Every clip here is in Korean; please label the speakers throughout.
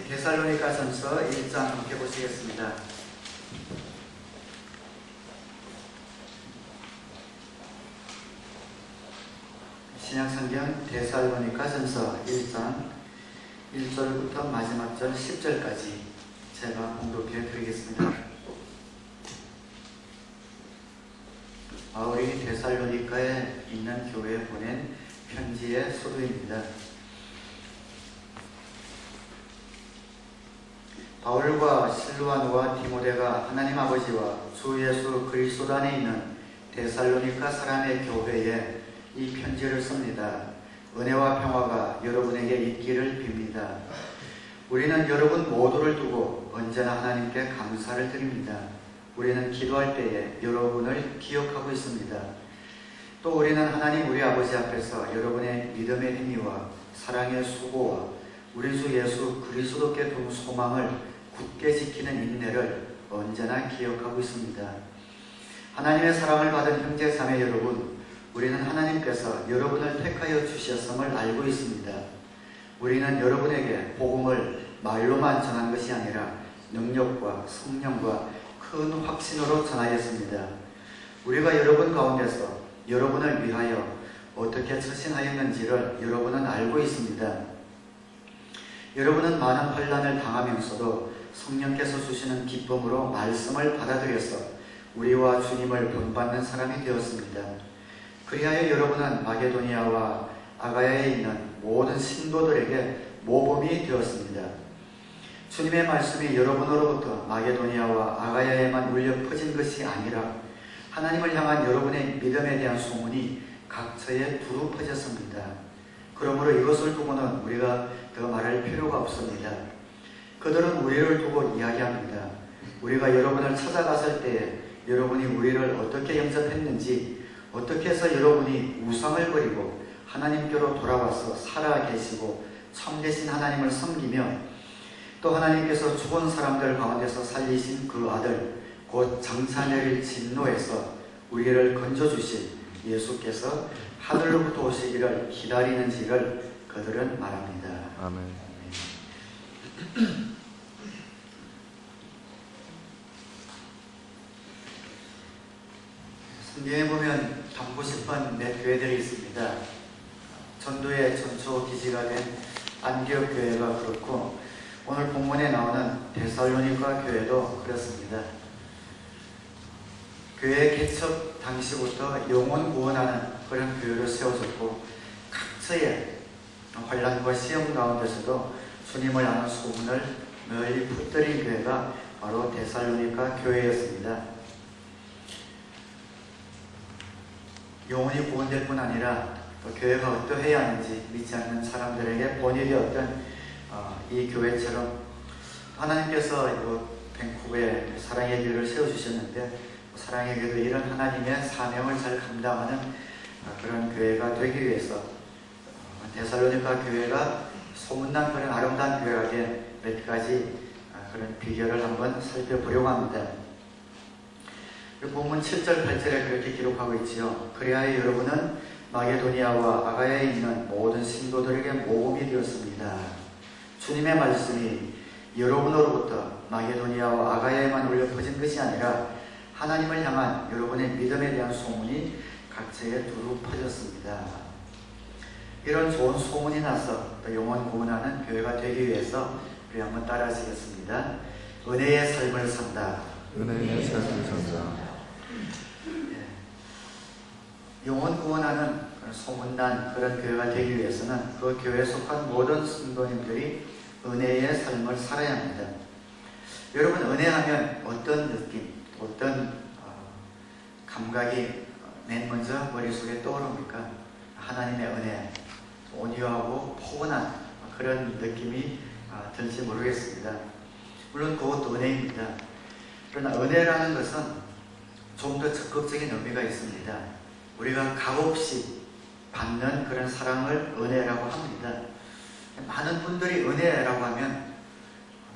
Speaker 1: 데살로니가전서 1장 함께 보시겠습니다. 신약성경 데살로니가전서 1장 1절부터 마지막 절 10절까지 제가 공독해 드리겠습니다. 바울이 데살로니가에 있는 교회에 보낸 편지의 서두입니다. 바울과 실루아노와 디모데가 하나님 아버지와 주 예수 그리스도 안에 있는 데살로니가 사람의 교회에 이 편지를 씁니다. 은혜와 평화가 여러분에게 있기를 빕니다. 우리는 여러분 모두를 두고 언제나 하나님께 감사를 드립니다. 우리는 기도할 때에 여러분을 기억하고 있습니다. 또 우리는 하나님 우리 아버지 앞에서 여러분의 믿음의 행위와 사랑의 수고와 우리 주 예수 그리스도께 둔 소망을 굳게 지키는 인내를 언제나 기억하고 있습니다. 하나님의 사랑을 받은 형제 자매 여러분, 우리는 하나님께서 여러분을 택하여 주셨음을 알고 있습니다. 우리는 여러분에게 복음을 말로만 전한 것이 아니라 능력과 성령과 큰 확신으로 전하였습니다. 우리가 여러분 가운데서 여러분을 위하여 어떻게 처신하였는지를 여러분은 알고 있습니다. 여러분은 많은 환난을 당하면서도 성령께서 주시는 기쁨으로 말씀을 받아들여서 우리와 주님을 본받는 사람이 되었습니다. 그리하여 여러분은 마게도니아와 아가야에 있는 모든 신도들에게 모범이 되었습니다. 주님의 말씀이 여러분으로부터 마게도니아와 아가야에만 울려 퍼진 것이 아니라 하나님을 향한 여러분의 믿음에 대한 소문이 각처에 두루 퍼졌습니다. 그러므로 이것을 두고는 우리가 더 말할 필요가 없습니다. 그들은 우리를 두고 이야기합니다. 우리가 여러분을 찾아갔을 때에 여러분이 우리를 어떻게 영접했는지, 어떻게 해서 여러분이 우상을 버리고 하나님께로 돌아와서 살아계시고 참되신 하나님을 섬기며 또 하나님께서 죽은 사람들 가운데서 살리신 그 아들 곧 장차 내릴 진노에서 우리를 건져주신 예수께서 하늘로부터 오시기를 기다리는지를 그들은 말합니다.
Speaker 2: 아멘.
Speaker 1: 성경에 보면 담고 싶은 몇 교회들이 있습니다. 전도의 전초 기지가 된 안디옥 교회가 그렇고 오늘 본문에 나오는 데살로니가 교회도 그렇습니다. 교회 개척 당시부터 영혼 구원하는 그런 교회를 세워줬고 각처의 환난과 시험 가운데서도 주님을 아는 소문을 널리 퍼뜨린 교회가 바로 데살로니가 교회였습니다. 영혼이 구원될 뿐 아니라 또 교회가 어떠해야 하는지 믿지 않는 사람들에게 본일이었던 이 교회처럼 하나님께서 밴쿠버에 사랑의 길을 세워주셨는데 사랑의 길도 이런 하나님의 사명을 잘 감당하는 그런 교회가 되기 위해서 데살로니가 교회가 소문난 그런 아름다운 교회가 된 몇 가지 그런 비결을 한번 살펴보려고 합니다. 본문 7절 8절에 그렇게 기록하고 있지요. 그리하여 여러분은 마게도니아와 아가야에 있는 모든 신도들에게 모범이 되었습니다. 주님의 말씀이 여러분으로부터 마게도니아와 아가야에만 울려 퍼진 것이 아니라 하나님을 향한 여러분의 믿음에 대한 소문이 각처에 두루 퍼졌습니다. 이런 좋은 소문이 나서 또 영혼 구원하는 교회가 되기 위해서 우리 한번 따라하시겠습니다. 은혜의 삶을 산다.
Speaker 2: 은혜의 삶을 산다.
Speaker 1: 영혼 구원하는 소문난 그런 교회가 되기 위해서는 그 교회에 속한 모든 성도님들이 은혜의 삶을 살아야 합니다. 여러분, 은혜하면 어떤 느낌, 어떤 감각이 맨 먼저 머릿속에 떠오릅니까? 하나님의 은혜, 온유하고 포근한 그런 느낌이 들지 모르겠습니다. 물론 그것도 은혜입니다. 그러나 은혜라는 것은 좀 더 적극적인 의미가 있습니다. 우리가 값없이 받는 그런 사랑을 은혜라고 합니다. 많은 분들이 은혜라고 하면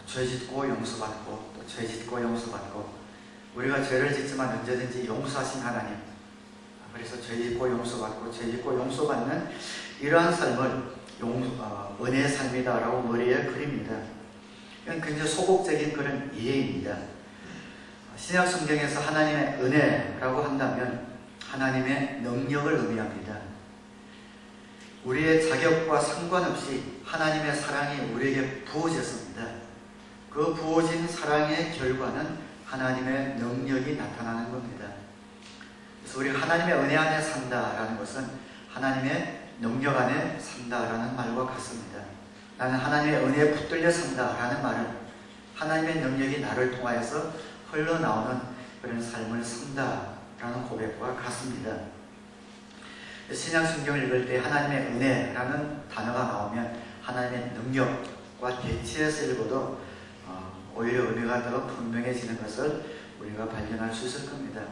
Speaker 1: 죄 짓고 용서받고 또 죄 짓고 용서받고 우리가 죄를 짓지만 언제든지 용서하신 하나님, 그래서 죄 짓고 용서받고 죄 짓고 용서받는 이러한 삶을 은혜의 삶이다라고 머리에 그립니다. 이건 굉장히 소극적인 그런 이해입니다. 신약 성경에서 하나님의 은혜라고 한다면 하나님의 능력을 의미합니다. 우리의 자격과 상관없이 하나님의 사랑이 우리에게 부어졌습니다. 그 부어진 사랑의 결과는 하나님의 능력이 나타나는 겁니다. 그래서 우리가 하나님의 은혜 안에 산다라는 것은 하나님의 능력 안에 산다라는 말과 같습니다. 나는 하나님의 은혜에 붙들려 산다라는 말은 하나님의 능력이 나를 통하여서 흘러나오는 그런 삶을 산다라는 고백과 같습니다. 신약 성경을 읽을 때 하나님의 은혜라는 단어가 나오면 하나님의 능력과 대치해서 읽어도 오히려 의미가 더 분명해지는 것을 우리가 발견할 수 있을 겁니다.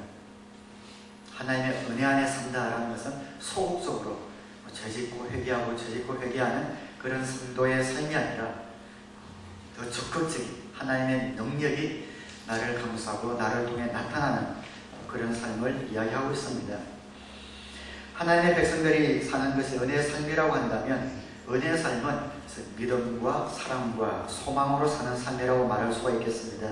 Speaker 1: 하나님의 은혜 안에 산다라는 것은 소극적으로 죄짓고 회개하고 죄짓고 회개하는 그런 성도의 삶이 아니라 더 적극적인 하나님의 능력이 나를 감싸고 나를 통해 나타나는 그런 삶을 이야기하고 있습니다. 하나님의 백성들이 사는 것이 은혜의 삶이라고 한다면 은혜의 삶은 믿음과 사랑과 소망으로 사는 삶이라고 말할 수가 있겠습니다.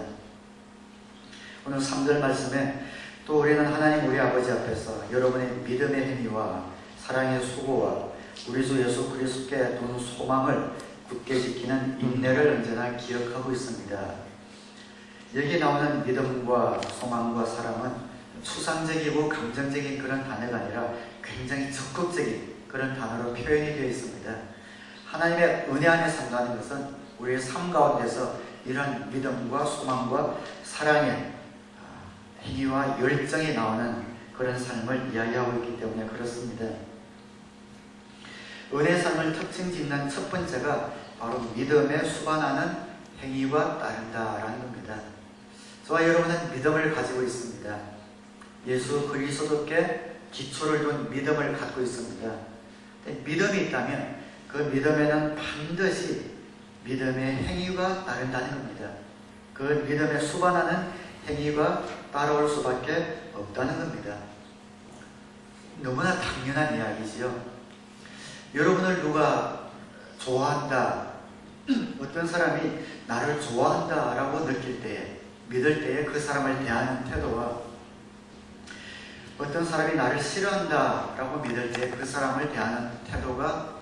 Speaker 1: 오늘 3절 말씀에 또 우리는 하나님 우리 아버지 앞에서 여러분의 믿음의 행위와 사랑의 수고와 우리 주 예수 그리스도께 둔 소망을 굳게 지키는 인내를 언제나 기억하고 있습니다. 여기 나오는 믿음과 소망과 사랑은 추상적이고 감정적인 그런 단어가 아니라 굉장히 적극적인 그런 단어로 표현이 되어 있습니다. 하나님의 은혜 안에 산다는 것은 우리의 삶 가운데서 이런 믿음과 소망과 사랑의 행위와 열정이 나오는 그런 삶을 이야기하고 있기 때문에 그렇습니다. 은혜의 삶을 특징 짓는 첫 번째가 바로 믿음에 수반하는 행위가 따른다라는 겁니다. 저와 여러분은 믿음을 가지고 있습니다. 예수 그리스도께 기초를 둔 믿음을 갖고 있습니다. 믿음이 있다면 그 믿음에는 반드시 믿음의 행위가 따른다는 겁니다. 그 믿음에 수반하는 행위가 따라올 수밖에 없다는 겁니다. 너무나 당연한 이야기지요. 여러분을 누가 좋아한다, 어떤 사람이 나를 좋아한다라고 느낄 때에, 믿을 때에 그 사람을 대하는 태도와 어떤 사람이 나를 싫어한다라고 믿을 때 그 사람을 대하는 태도가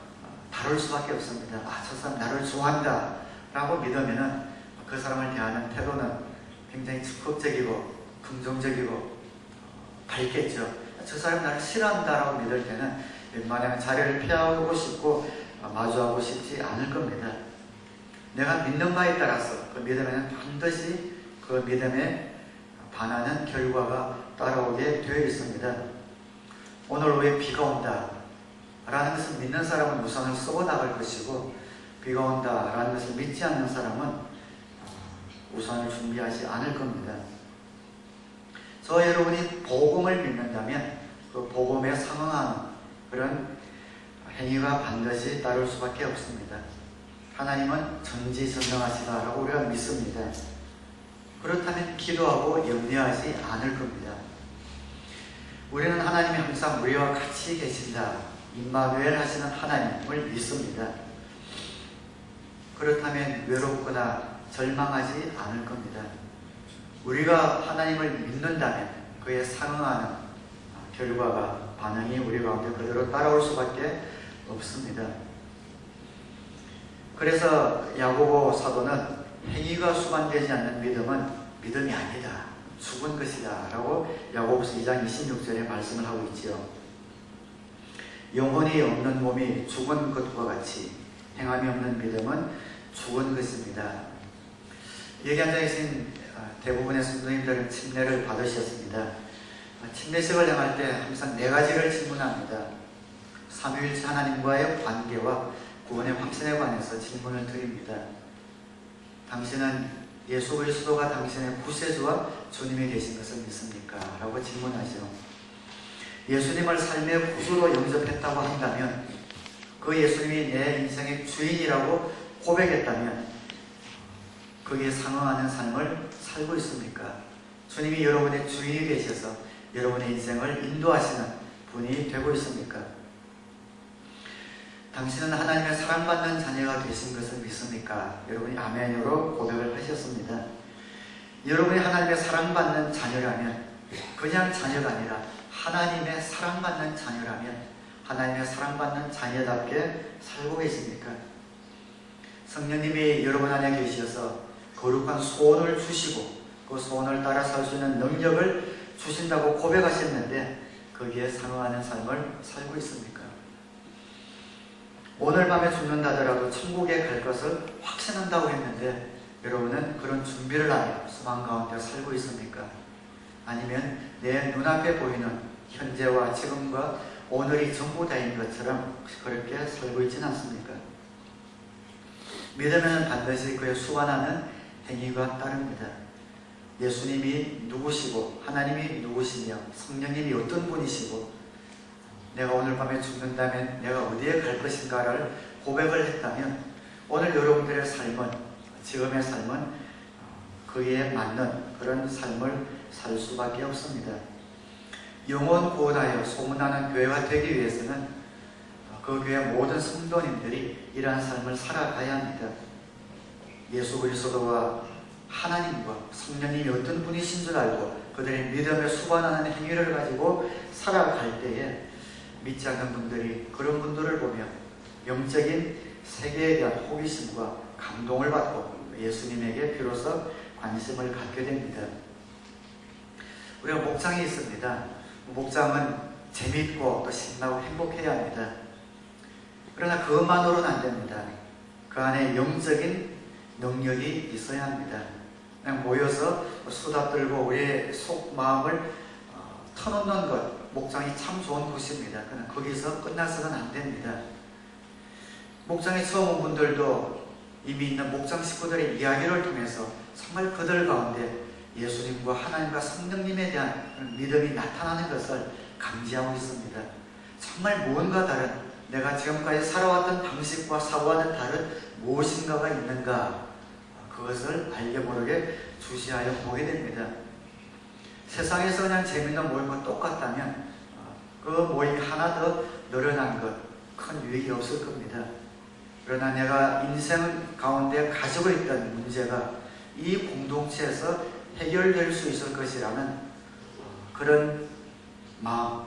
Speaker 1: 다를 수밖에 없습니다. 저 사람 나를 좋아한다라고 믿으면은 그 사람을 대하는 태도는 굉장히 적극적이고 긍정적이고 밝겠죠. 저 사람이 나를 싫어한다라고 믿을 때는 웬만하면 자리를 피하고 싶고 마주하고 싶지 않을 겁니다. 내가 믿는 바에 따라서 그 믿음에는 반드시 그 믿음에 반하는 결과가 따라오게 되어 있습니다. 오늘 오후에 비가 온다 라는 것을 믿는 사람은 우산을 쓰고 나갈 것이고, 비가 온다 라는 것을 믿지 않는 사람은 우산을 준비하지 않을 겁니다. 저 여러분이 복음을 믿는다면 그 복음에 상응하는 그런 행위가 반드시 따를 수밖에 없습니다. 하나님은 전지전능하시다라고 우리가 믿습니다. 그렇다면 기도하고 염려하지 않을 겁니다. 우리는 하나님이 항상 우리와 같이 계신다, 임마누엘 하시는 하나님을 믿습니다. 그렇다면 외롭거나 절망하지 않을 겁니다. 우리가 하나님을 믿는다면 그에 상응하는 결과가, 반응이 우리 가운데 그대로 따라올 수밖에 없습니다. 그래서 야고보 사도는 행위가 수반되지 않는 믿음은 믿음이 아니다, 죽은 것이다 라고 야고보서 2장 26절에 말씀을 하고 있지요. 영혼이 없는 몸이 죽은 것과 같이 행함이 없는 믿음은 죽은 것입니다. 여기 앉아계신 대부분의 성도님들은 침례를 받으셨습니다. 침례식을 행할 때 항상 4가지를 질문합니다. 삼위일체 하나님과의 관계와 구원의 확신에 관해서 질문을 드립니다. 당신은 예수 그리스도가 당신의 구세주와 주님이 되신 것을 믿습니까? 라고 질문하죠. 예수님을 삶의 구주로 영접했다고 한다면, 그 예수님이 내 인생의 주인이라고 고백했다면 거기에 상응하는 삶을 살고 있습니까? 주님이 여러분의 주인이 되셔서 여러분의 인생을 인도하시는 분이 되고 있습니까? 당신은 하나님의 사랑받는 자녀가 되신 것을 믿습니까? 여러분이 아멘으로 고백을 하셨습니다. 여러분이 하나님의 사랑받는 자녀라면, 그냥 자녀가 아니라 하나님의 사랑받는 자녀라면 하나님의 사랑받는 자녀답게 살고 계십니까? 성령님이 여러분 안에 계셔서 거룩한 소원을 주시고 그 소원을 따라 살 수 있는 능력을 주신다고 고백하셨는데 거기에 상응하는 삶을 살고 있습니까? 오늘 밤에 죽는다더라도 천국에 갈 것을 확신한다고 했는데 여러분은 그런 준비를 하며 소망 가운데 살고 있습니까? 아니면 내 눈앞에 보이는 현재와 지금과 오늘이 전부 다인 것처럼 그렇게 살고 있지는 않습니까? 믿으면 반드시 그에 수반하는 행위가 따릅니다. 예수님이 누구시고 하나님이 누구시며 성령님이 어떤 분이시고 내가 오늘 밤에 죽는다면 내가 어디에 갈 것인가를 고백을 했다면 오늘 여러분들의 삶은, 지금의 삶은 그에 맞는 그런 삶을 살 수밖에 없습니다. 영혼 구원하여 소문나는 교회가 되기 위해서는 그 교회 모든 성도님들이 이러한 삶을 살아가야 합니다. 예수 그리스도와 하나님과 성령님이 어떤 분이신 줄 알고 그들의 믿음에 수반하는 행위를 가지고 살아갈 때에 믿지 않는 분들이 그런 분들을 보며 영적인 세계에 대한 호기심과 감동을 받고 예수님에게 비로소 관심을 갖게 됩니다. 우리가 목장이 있습니다. 목장은 재밌고 또 신나고 행복해야 합니다. 그러나 그것만으로는 안 됩니다. 그 안에 영적인 능력이 있어야 합니다. 그냥 모여서 수다 떨고 우리의 속 마음을 터놓는 것, 목장이 참 좋은 곳입니다. 그러나 거기서 끝나서는 안 됩니다. 목장에 처음 온 분들도 이미 있는 목장 식구들의 이야기를 통해서 정말 그들 가운데 예수님과 하나님과 성령님에 대한 믿음이 나타나는 것을 감지하고 있습니다. 정말 무언가 다른, 내가 지금까지 살아왔던 방식과 사고와는 다른 무엇인가가 있는가, 그것을 알게 모르게 주시하여 보게 됩니다. 세상에서 그냥 재밌는 모임과 똑같다면 그 모임이 하나 더 늘어난 것, 큰 유익이 없을 겁니다. 그러나 내가 인생 가운데 가지고 있던 문제가 이 공동체에서 해결될 수 있을 것이라는 그런 마음,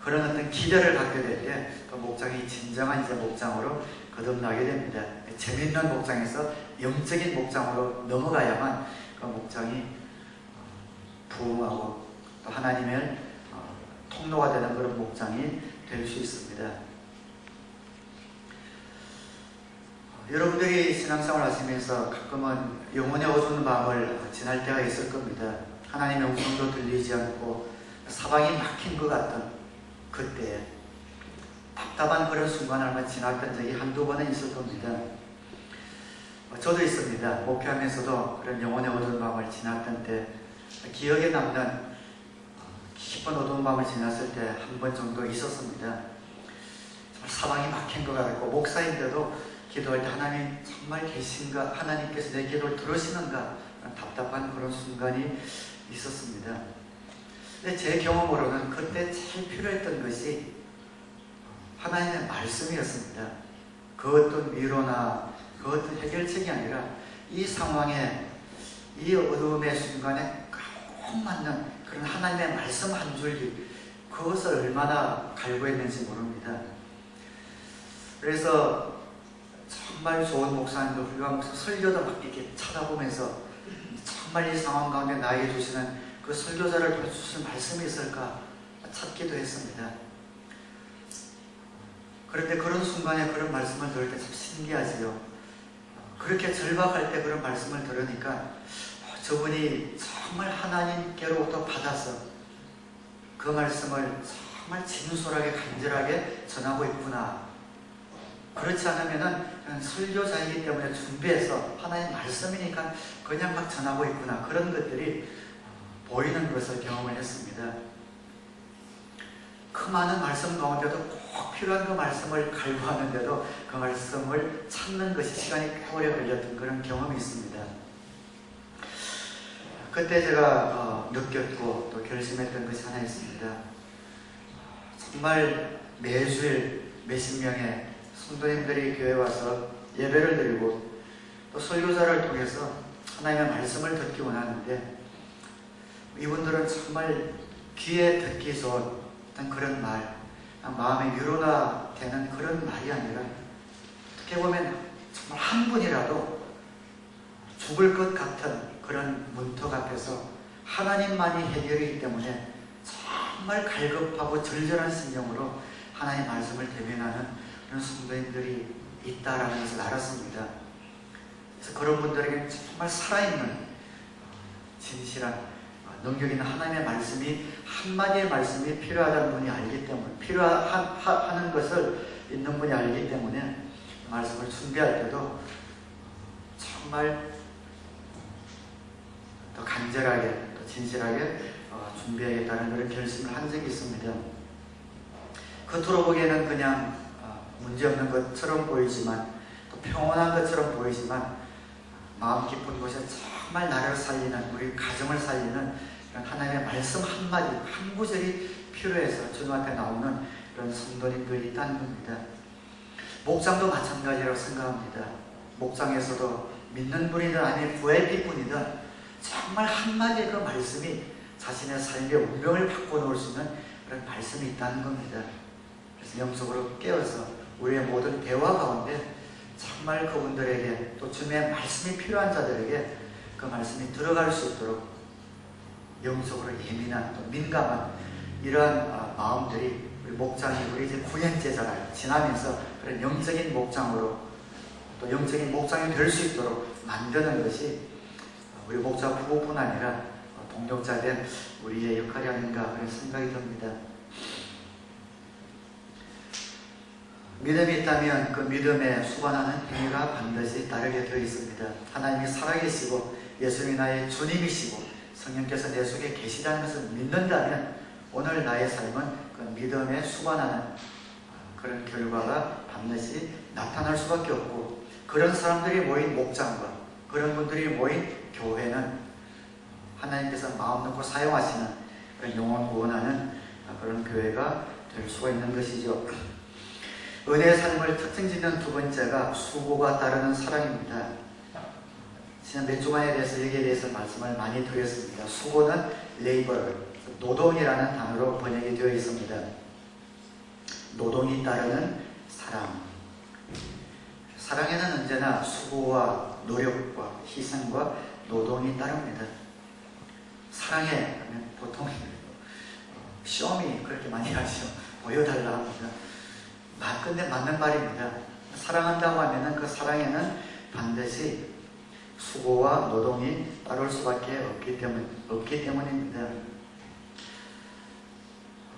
Speaker 1: 그런 어떤 기대를 갖게 될 때 그 목장이 진정한 이제 목장으로 거듭나게 됩니다. 재밌는 목장에서 영적인 목장으로 넘어가야만 그 목장이 부흥하고 또 하나님의 통로가 되는 그런 목장이 될 수 있습니다. 여러분들이 신앙생활 하시면서 가끔은 영혼의 어두운 밤을 지날 때가 있을 겁니다. 하나님의 음성도 들리지 않고 사방이 막힌 것 같은 그때에 답답한 그런 순간을 지났던 적이 한두 번은 있을 겁니다. 저도 있습니다. 목회하면서도 그런 영혼의 어두운 밤을 지났던 때 기억에 남는 깊은 어두운 밤을 지났을 때 한 번 정도 있었습니다. 정말 사방이 막힌 것 같고 목사인데도 기도할 때 하나님 정말 계신가, 하나님께서 내 기도를 들으시는가 답답한 그런 순간이 있었습니다. 근데 제 경험으로는 그때 제일 필요했던 것이 하나님의 말씀이었습니다. 그 어떤 위로나 그 어떤 해결책이 아니라 이 상황에, 이 어두움의 순간에 꼭 맞는 그런 하나님의 말씀 한 줄기, 그것을 얼마나 갈구했는지 모릅니다. 그래서 정말 좋은 목사님도 훌륭한 목사, 설교도 막 이렇게 쳐다보면서 정말 이 상황 가운데 나에게 주시는 그 설교자를 통해 주신 말씀이 있을까 찾기도 했습니다. 그런데 그런 순간에 그런 말씀을 들을 때 참 신기하지요. 그렇게 절박할 때 그런 말씀을 들으니까 저분이 정말 하나님께로부터 받아서 그 말씀을 정말 진솔하게 간절하게 전하고 있구나. 그렇지 않으면은 설교자이기 때문에 준비해서 하나님 말씀이니까 그냥 막 전하고 있구나. 그런 것들이 보이는 것을 경험을 했습니다. 그 많은 말씀 가운데도 꼭 필요한 그 말씀을 갈구하는데도 그 말씀을 찾는 것이 시간이 꽤 오래 걸렸던 그런 경험이 있습니다. 그때 제가 느꼈고 또 결심했던 것이 하나 있습니다. 정말 매주일 몇십 명의 성도님들이 교회에 와서 예배를 드리고 또 설교자를 통해서 하나님의 말씀을 듣기 원하는데, 이분들은 정말 귀에 듣기 좋은 어떤 그런 말, 마음의 위로가 되는 그런 말이 아니라, 어떻게 보면 정말 한 분이라도 죽을 것 같은 그런 문턱 앞에서 하나님만이 해결이기 때문에 정말 갈급하고 절절한 심정으로 하나님의 말씀을 대면하는 그런 성도님들이 있다라는 것을 알았습니다. 그래서 그런 분들에게 정말 살아있는 진실한 능력 있는 하나님의 말씀이, 한마디의 말씀이 필요하다는 분이 알기 때문에, 필요하는 것을 있는 분이 알기 때문에 말씀을 준비할 때도 정말 더 간절하게, 더 진실하게 준비하겠다는 그런 결심을 한 적이 있습니다. 겉으로 보기에는 그냥 문제없는 것처럼 보이지만, 또 평온한 것처럼 보이지만, 마음 깊은 곳에 정말 나를 살리는, 우리 가정을 살리는 그런 하나님의 말씀 한마디, 한 구절이 필요해서 주님한테 나오는 그런 성도님들이 있다는 겁니다. 목장도 마찬가지라고 생각합니다. 목장에서도 믿는 분이든 아니면 VIP 분이든 정말 한마디의 그 말씀이 자신의 삶의 운명을 바꿔놓을 수 있는 그런 말씀이 있다는 겁니다. 그래서 영적으로 깨어서 우리의 모든 대화 가운데 정말 그분들에게, 또 주님의 말씀이 필요한 자들에게 그 말씀이 들어갈 수 있도록 영적으로 예민한, 또 민감한 이러한 마음들이 우리 목장이, 우리 이제 9년 제자를 지나면서 그런 영적인 목장으로, 또 영적인 목장이 될 수 있도록 만드는 것이 우리 목자 부부뿐 아니라 동력자된 우리의 역할이 아닌가 그런 생각이 듭니다. 믿음이 있다면 그 믿음에 수반하는 행위가 반드시 따르게 되어 있습니다. 하나님이 살아계시고 예수님이 나의 주님이시고 성령께서 내 속에 계시다는 것을 믿는다면 오늘 나의 삶은 그 믿음에 수반하는 그런 결과가 반드시 나타날 수밖에 없고, 그런 사람들이 모인 목장과 그런 분들이 모인 교회는 하나님께서 마음 놓고 사용하시는 그런 영혼 구원하는 그런 교회가 될 수가 있는 것이죠. 은혜의 삶을 특징짓는 두 번째가 수고가 따르는 사랑입니다. 지난 몇 주간에 대해서 여기에 대해서 말씀을 많이 드렸습니다. 수고는 레이버, 노동이라는 단어로 번역이 되어 있습니다. 노동이 따르는 사랑. 사랑에는 언제나 수고와 노력과 희생과 노동이 따릅니다. 사랑해 하면 보통 시험이 그렇게 많이 하죠. 보여달라 합니다. 근데 맞는 말입니다. 사랑한다고 하면은 그 사랑에는 반드시 수고와 노동이 따를 수밖에 없기 때문입니다.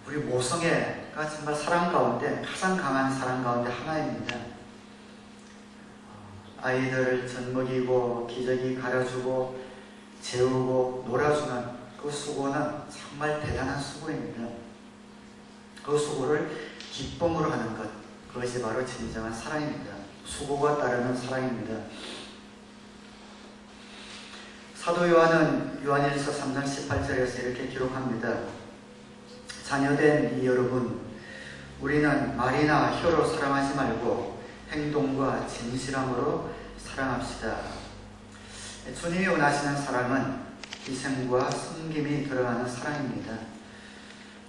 Speaker 1: 우리 모성애가 정말 사랑 가운데 가장 강한 사랑 가운데 하나입니다. 아이들을 젖먹이고 기저귀 갈아주고 재우고 놀아주는 그 수고는 정말 대단한 수고입니다. 그 수고를 기쁨으로 하는 것, 그것이 바로 진정한 사랑입니다. 수고가 따르는 사랑입니다. 사도 요한은 요한일서 3장 18절에서 이렇게 기록합니다. 자녀된 이 여러분, 우리는 말이나 혀로 사랑하지 말고 행동과 진실함으로 사랑합시다. 주님이 원하시는 사랑은 희생과 섬김이 들어가는 사랑입니다.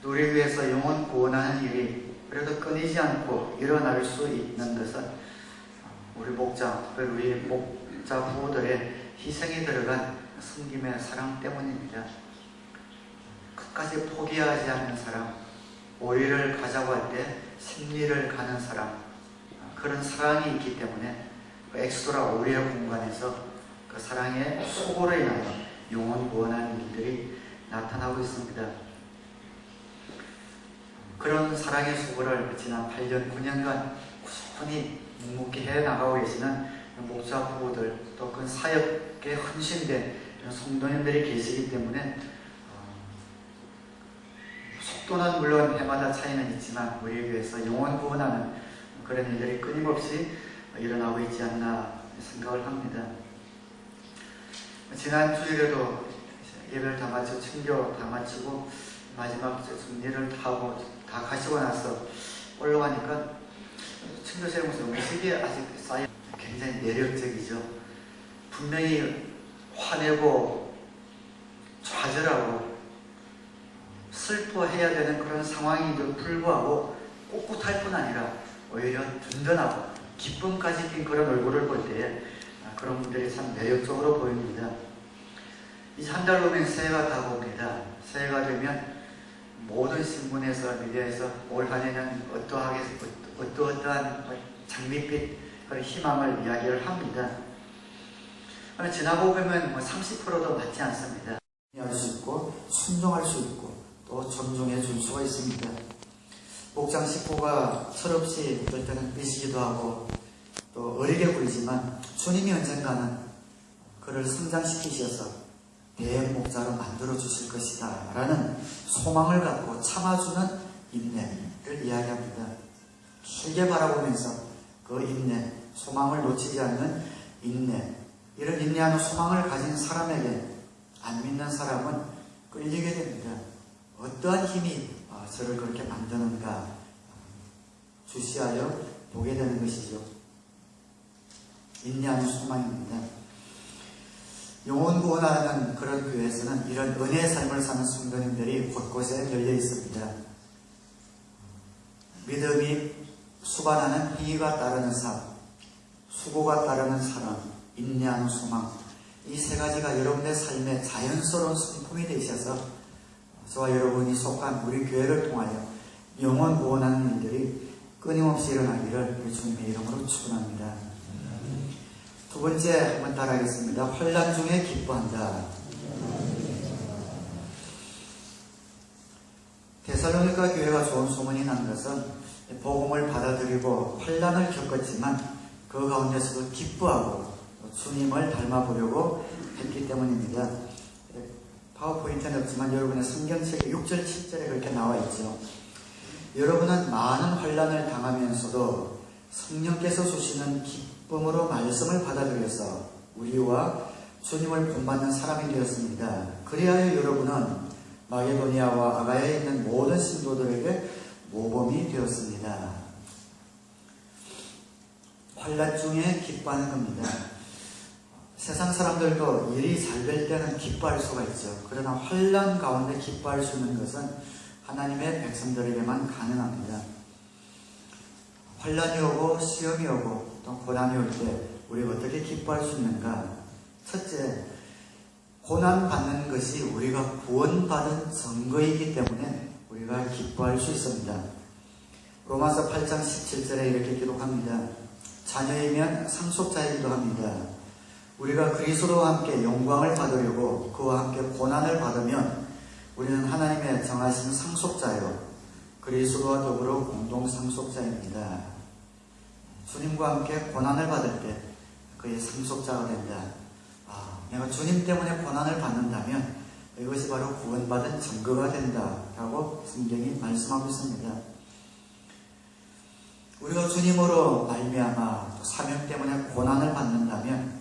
Speaker 1: 우리를 위해서 영혼 구원하는 일이 그래도 끊이지 않고 일어날 수 있는 것은 우리 목자, 특별히 우리 목자 부부들의 희생이 들어간 섬김의 사랑 때문입니다. 끝까지 포기하지 않는 사랑, 오리를 가자고 할 때 승리를 가는 사랑, 그런 사랑이 있기 때문에 그 엑스도라 오리의 공간에서 그 사랑의 수고로 인하여 영혼 구원하는 일들이 나타나고 있습니다. 그런 사랑의 수고를 지난 8년, 9년간 꾸준히 묵묵히 해나가고 계시는 목자 부부들, 또 그 사역에 헌신된 성도님들이 계시기 때문에 속도는 물론 해마다 차이는 있지만 우리에 비해서 영혼 구원하는 그런 일들이 끊임없이 일어나고 있지 않나 생각을 합니다. 지난 주일에도 예배를 다 마치고 친교 다 마치고 마지막 정리를 하고 다 가시고 나서 올라가니까 친구들의 모습, 음식이 아직 쌓여 굉장히 매력적이죠. 분명히 화내고 좌절하고 슬퍼해야 되는 그런 상황임에도 불구하고 꿋꿋할 뿐 아니라 오히려 든든하고 기쁨까지 띈 그런 얼굴을 볼 때에 그런 분들이 참 매력적으로 보입니다. 이제 한 달 후면 새해가 다가옵니다. 새해가 되면 모든 신문에서 미디어에서 올 한 해는 어떠한 장밋빛 그런 희망을 이야기를 합니다. 그러나 지나고 보면 30%도 맞지 않습니다. 이해할 수 있고 순종할 수 있고 또 존중해 줄 수가 있습니다. 목장 식구가 철없이 어떨 때는 삐지기도 하고 또 어리게 보이지만 주님이 언젠가는 그를 성장시키셔서 대목자로 만들어 주실 것이다 라는 소망을 갖고 참아주는 인내를 이야기합니다. 길게 바라보면서 그 인내, 소망을 놓치지 않는 인내, 이런 인내하는 소망을 가진 사람에게 안 믿는 사람은 끌리게 됩니다. 어떠한 힘이 저를 그렇게 만드는가 주시하여 보게 되는 것이죠. 인내하는 소망입니다. 영혼 구원하는 그런 교회에서는 이런 은혜의 삶을 사는 성도님들이 곳곳에 열려 있습니다. 믿음이 수반하는 행위가 따르는 삶, 수고가 따르는 사랑, 인내하는 소망, 이 세 가지가 여러분의 삶의 자연스러운 성품이 되셔서 저와 여러분이 속한 우리 교회를 통하여 영혼 구원하는 일들이 끊임없이 일어나기를 주님의 이름으로 축원합니다. 두 번째 한번 따라하겠습니다. 환난 중에 기뻐한다. 데살로니가 교회가 좋은 소문이 난 것은 복음을 받아들이고 환난을 겪었지만 그 가운데서도 기뻐하고 주님을 닮아보려고 했기 때문입니다. 파워포인트는 없지만 여러분의 성경책에 6절 7절에 그렇게 나와 있죠. 여러분은 많은 환난을 당하면서도 성령께서 주시는 기쁨으로 말씀을 받아들여서 우리와 주님을 본받는 사람이 되었습니다. 그리하여 여러분은 마게도니아와 아가야에 있는 모든 신도들에게 모범이 되었습니다. 환난 중에 기뻐하는 겁니다. 세상 사람들도 일이 잘 될 때는 기뻐할 수가 있죠. 그러나 환난 가운데 기뻐할 수 있는 것은 하나님의 백성들에게만 가능합니다. 환난이 오고 시험이 오고 또 고난이 올 때 우리가 어떻게 기뻐할 수 있는가? 첫째, 고난받는 것이 우리가 구원받은 증거이기 때문에 우리가 기뻐할 수 있습니다. 로마서 8장 17절에 이렇게 기록합니다. 자녀이면 상속자이기도 합니다. 우리가 그리스도와 함께 영광을 받으려고 그와 함께 고난을 받으면 우리는 하나님의 정하신 상속자요 그리스도와 더불어 공동 상속자입니다. 주님과 함께 고난을 받을 때 그의 상속자가 된다. 내가 주님 때문에 고난을 받는다면 이것이 바로 구원받은 증거가 된다라고 성경이 말씀하고 있습니다. 우리가 주님으로 말미암아 사명 때문에 고난을 받는다면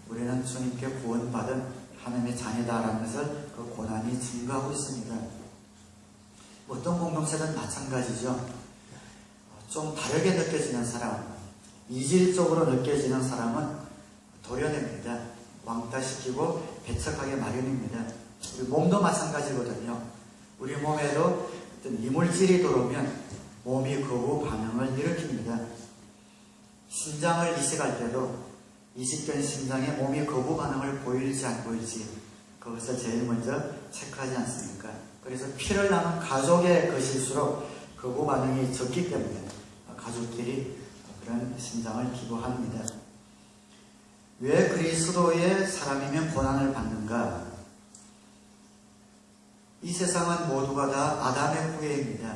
Speaker 1: 우리는 주님께 구원받은 하나님의 자녀다라는 것을 그 고난이 증거하고 있습니다. 어떤 공동체든 마찬가지죠. 좀 다르게 느껴지는 사람, 이질적으로 느껴지는 사람은 도려냅니다. 왕따시키고 배척하게 마련입니다. 우리 몸도 마찬가지거든요. 우리 몸에도 어떤 이물질이 들어오면 몸이 거부 반응을 일으킵니다. 심장을 이식할 때도 이식된 심장에 몸이 거부 반응을 보일지 안 보일지 그것을 제일 먼저 체크하지 않습니까? 그래서 피를 나는 가족의 것일수록 거부 반응이 적기 때문에 가족끼리 그런 심장을 기부합니다. 왜 그리스도의 사람이면 고난을 받는가? 이 세상은 모두가 다 아담의 후예입니다.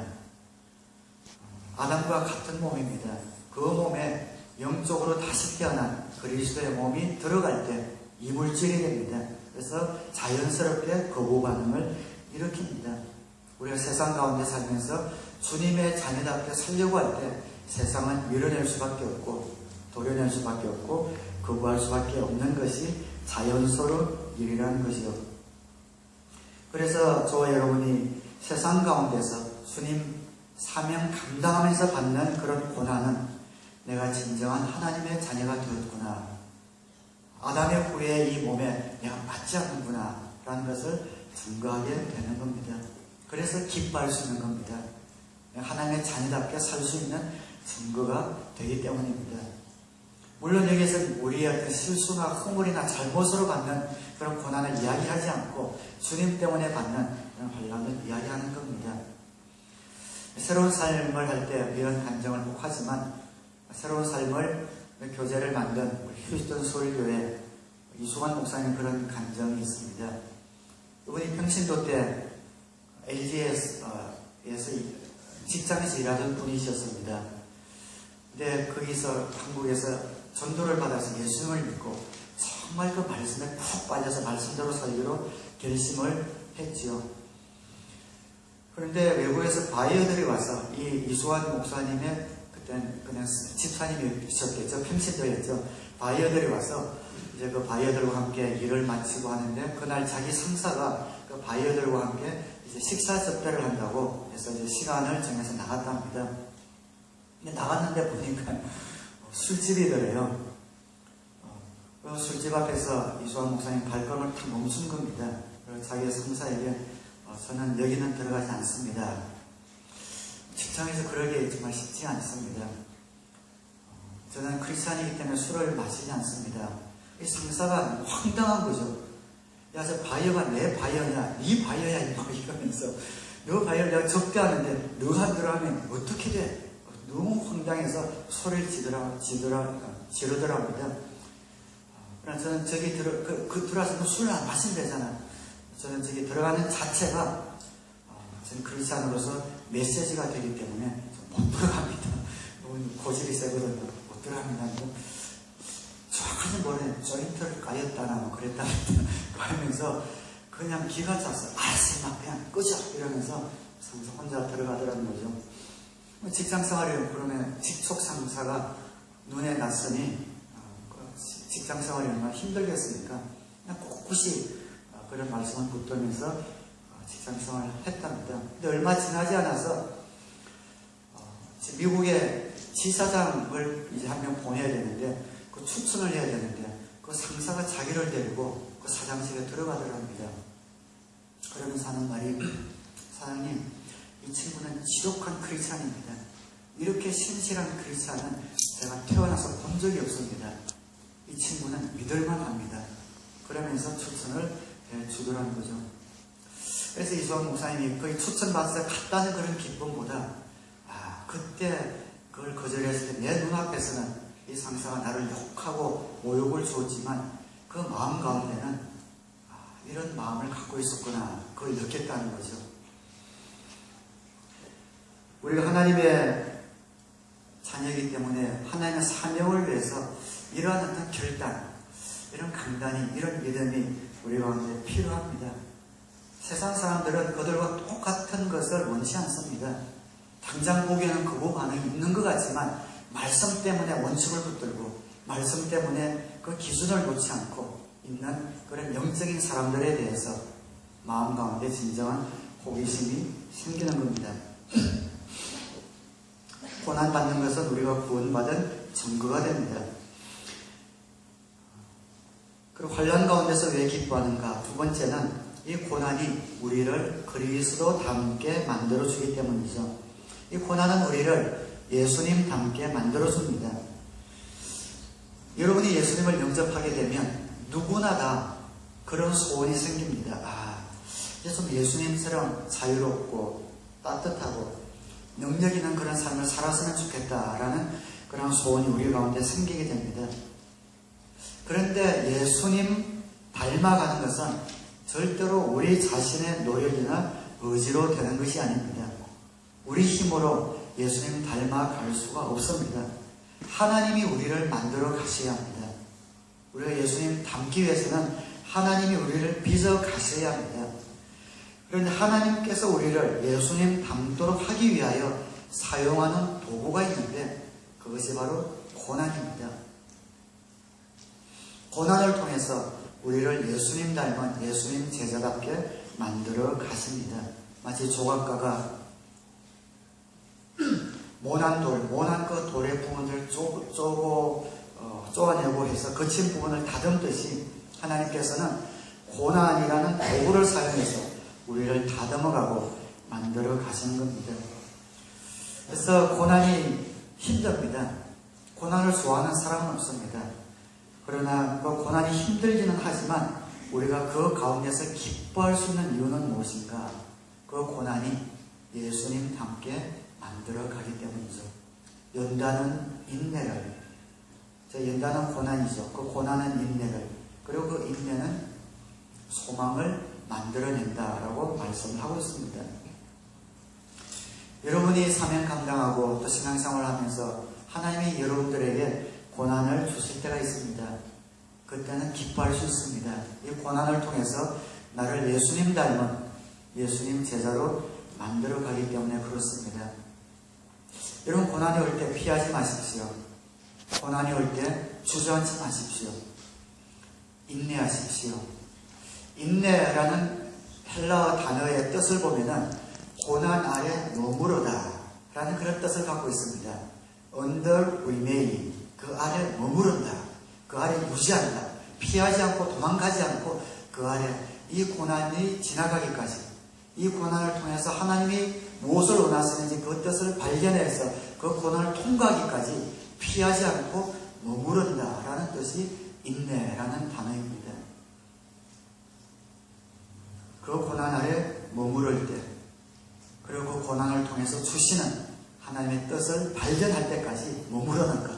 Speaker 1: 아담과 같은 몸입니다. 그 몸에 영적으로 다시 태어난 그리스도의 몸이 들어갈 때 이물질이 됩니다. 그래서 자연스럽게 거부 반응을 일으킵니다. 우리가 세상 가운데 살면서 주님의 자녀답게 살려고 할 때 세상은 밀어낼 수밖에 없고 도려낼 수밖에 없고 거부할 수밖에 없는 것이 자연스러운 일이라는 것이요. 그래서 저와 여러분이 세상 가운데서 주님 사명 감당하면서 받는 그런 고난은 내가 진정한 하나님의 자녀가 되었구나, 아담의 후에 이 몸에 내가 맞지 않는구나 라는 것을 증거하게 되는 겁니다. 그래서 기뻐할 수 있는 겁니다. 하나님의 자녀답게 살 수 있는 증거가 되기 때문입니다. 물론 여기에서 우리의 어떤 실수나 허물이나 잘못으로 받는 그런 고난을 이야기하지 않고 주님 때문에 받는 그런 환난을 이야기하는 겁니다. 새로운 삶을 할 때 이런 감정을 꼭 하지만, 새로운 삶을 교재를 만든 휴스턴 서울교회 이수관 목사님 그런 감정이 있습니다. 이분이 평신도 때 LG에서 직장에서 일하던 분이셨습니다. 근데 거기서 한국에서 전도를 받아서 예수님을 믿고 정말 그 말씀에 푹 빠져서 말씀대로 살기로 결심을 했지요. 그런데 외국에서 바이어들이 와서 이 이수환 목사님의 그때는 그냥 집사님이셨겠죠. 평신도였죠. 바이어들이 와서 이제 그 바이어들과 함께 일을 마치고 하는데, 그날 자기 상사가 그 바이어들과 함께 이제 식사 접대를 한다고 해서 이제 시간을 정해서 나갔답니다. 근데 나갔는데 보니까 술집이더래요. 그 술집 앞에서 이수환 목사님 발걸음을 탁 멈춘 겁니다. 그래서 자기 상사에게 저는 여기는 들어가지 않습니다. 직장에서 그러기 정말 쉽지 않습니다. 저는 크리스찬이기 때문에 술을 마시지 않습니다. 이 상사가 황당한 거죠. 야, 저 바이어가 내 바이어냐, 네 바이어야 이러면서, 너 바이어 내가 접대하는데 너가 들어가면 어떻게 돼? 너무 황당해서 소리를 지르더랍니다. 그러나 저는 저기 들어와서 술을 안 마시면 되잖아. 저는 저기 들어가는 자체가 저는 크리스찬으로서 메시지가 되기 때문에 못 들어갑니다. 고집이 세거든요. 못 들어갑니다. 정확하게 뭐래, 조인트를 까였다나 뭐 그랬답니다. 그러면서 그냥 기가 찼어. 알았어, 막 그냥 끄자 이러면서 상사 혼자 들어가더라는 거죠. 직장 생활이 그러면 직속 상사가 눈에 났으니 직장 생활이 얼마나 힘들겠습니까? 그냥 꿋꿋이 그런 말씀을 붙들면서 직장 생활을 했답니다. 근데 얼마 지나지 않아서 미국의 지사장을 이제 한 명 보내야 되는데, 그 추천을 해야 되는데, 그 상사가 자기를 데리고 그 사장실에 들어가더랍니다. 그러면서 하는 말이, 사장님, 이 친구는 지독한 크리스찬입니다. 이렇게 신실한 크리스찬은 제가 태어나서 본 적이 없습니다. 이 친구는 믿을만 합니다. 그러면서 추천을 해주더라는 거죠. 그래서 이수환 목사님이 거의 추천받아서 갔다는 그런 기쁨보다, 그때 그걸 거절했을 때 내 눈앞에서는 이 상사가 나를 욕하고 모욕을 주었지만 그 마음 가운데는 이런 마음을 갖고 있었구나, 그걸 느꼈다는 거죠. 우리가 하나님의 자녀이기 때문에 하나님의 사명을 위해서 이러한 어떤 결단, 이런 강단이, 이런 믿음이 우리 가운데 필요합니다. 세상 사람들은 그들과 똑같은 것을 원치 않습니다. 당장 보기에는 거부 반응이 있는 것 같지만 말씀 때문에 원칙을 붙들고 말씀 때문에 그 기준을 놓지 않고 있는 그런 영적인 사람들에 대해서 마음 가운데 진정한 호기심이 생기는 겁니다. 고난받는 것은 우리가 구원받은 증거가 됩니다. 그리고 환난 가운데서 왜 기뻐하는가? 두 번째는 이 고난이 우리를 그리스도 닮게 만들어주기 때문이죠. 이 고난은 우리를 예수님 닮게 만들어줍니다. 여러분이 예수님을 영접하게 되면 누구나 다 그런 소원이 생깁니다. 이제 좀 예수님처럼 자유롭고 따뜻하고 능력 있는 그런 삶을 살았으면 좋겠다라는 그런 소원이 우리 가운데 생기게 됩니다. 그런데 예수님 닮아가는 것은 절대로 우리 자신의 노력이나 의지로 되는 것이 아닙니다. 우리 힘으로 예수님 닮아갈 수가 없습니다. 하나님이 우리를 만들어 가셔야 합니다. 우리가 예수님 닮기 위해서는 하나님이 우리를 빚어 가셔야 합니다. 그런데 하나님께서 우리를 예수님 닮도록 하기 위하여 사용하는 도구가 있는데 그것이 바로 고난입니다. 고난을 통해서 우리를 예수님 닮은 예수님 제자답게 만들어 가십니다. 마치 조각가가 모난 그 돌의 부분을 쪼아내고 해서 거친 부분을 다듬듯이 하나님께서는 고난이라는 도구를 사용해서 우리를 다듬어가고 만들어 가시는 겁니다. 그래서 고난이 힘듭니다. 고난을 좋아하는 사람은 없습니다. 그러나 그 고난이 힘들기는 하지만 우리가 그 가운데서 기뻐할 수 있는 이유는 무엇인가? 그 고난이 예수님 함께 만들어 가기 때문이죠. 연단은 인내를, 연단은 고난이죠. 그 고난은 인내를, 그리고 그 인내는 소망을 만들어낸다라고 말씀을 하고 있습니다. 여러분이 사명 감당하고 또 신앙생활을 하면서 하나님이 여러분들에게 고난을 주실 때가 있습니다. 그때는 기뻐할 수 있습니다. 이 고난을 통해서 나를 예수님 닮은 예수님 제자로 만들어 가기 때문에 그렇습니다. 여러분, 고난이 올 때 피하지 마십시오. 고난이 올 때 주저앉지 마십시오. 인내하십시오. 인내라는 헬라어 단어의 뜻을 보면은 고난 아래 머무르다 라는 그런 뜻을 갖고 있습니다. under remain, 그 아래 머무른다, 그 아래 유지한다, 피하지 않고 도망가지 않고 그 아래 이 고난이 지나가기까지, 이 고난을 통해서 하나님이 무엇을 원하시는지 그 뜻을 발견해서 그 고난을 통과하기까지 피하지 않고 머무른다 라는 뜻이 인내라는 단어입니다. 그 고난 아래 머무를 때, 그리고 그 고난을 통해서 주시는 하나님의 뜻을 발견할 때까지 머무르는 것,